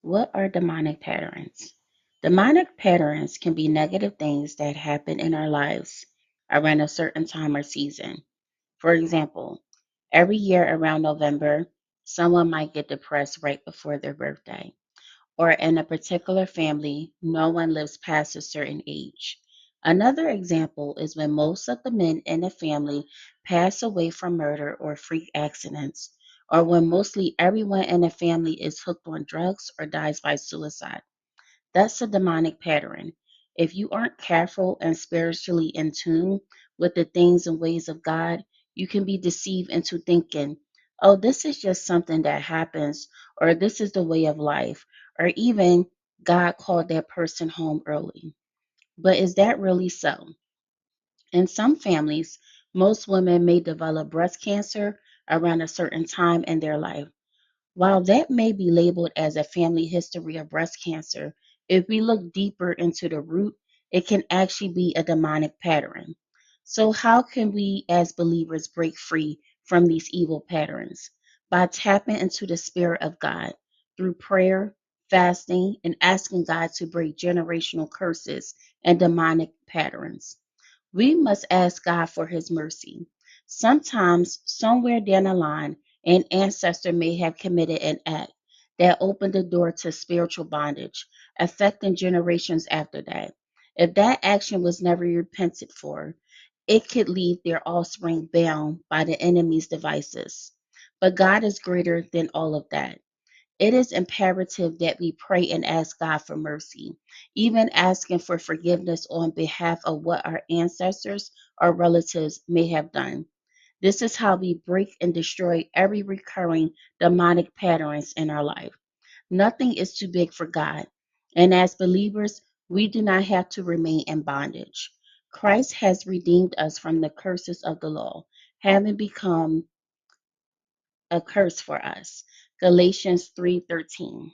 What are demonic patterns? Demonic patterns can be negative things that happen in our lives around a certain time or season. For example, every year around November, someone might get depressed right before their birthday. Or in a particular family, no one lives past a certain age. Another example is when most of the men in a family pass away from murder or freak accidents, or when mostly everyone in a family is hooked on drugs or dies by suicide. That's a demonic pattern. If you aren't careful and spiritually in tune with the things and ways of God, you can be deceived into thinking, oh, this is just something that happens, or this is the way of life, or even God called that person home early. But is that really so? In some families, most women may develop breast cancer around a certain time in their life. While that may be labeled as a family history of breast cancer, if we look deeper into the root, it can actually be a demonic pattern. So, how can we as believers break free from these evil patterns? By tapping into the Spirit of God through prayer, fasting, and asking God to break generational curses and demonic patterns. We must ask God for his mercy. Sometimes, somewhere down the line, an ancestor may have committed an act that opened the door to spiritual bondage, affecting generations after that. If that action was never repented for, it could leave their offspring bound by the enemy's devices. But God is greater than all of that. It is imperative that we pray and ask God for mercy, even asking for forgiveness on behalf of what our ancestors or relatives may have done. This is how we break and destroy every recurring demonic patterns in our life. Nothing is too big for God. And as believers, we do not have to remain in bondage. Christ has redeemed us from the curses of the law, having become a curse for us. Galatians 3:13.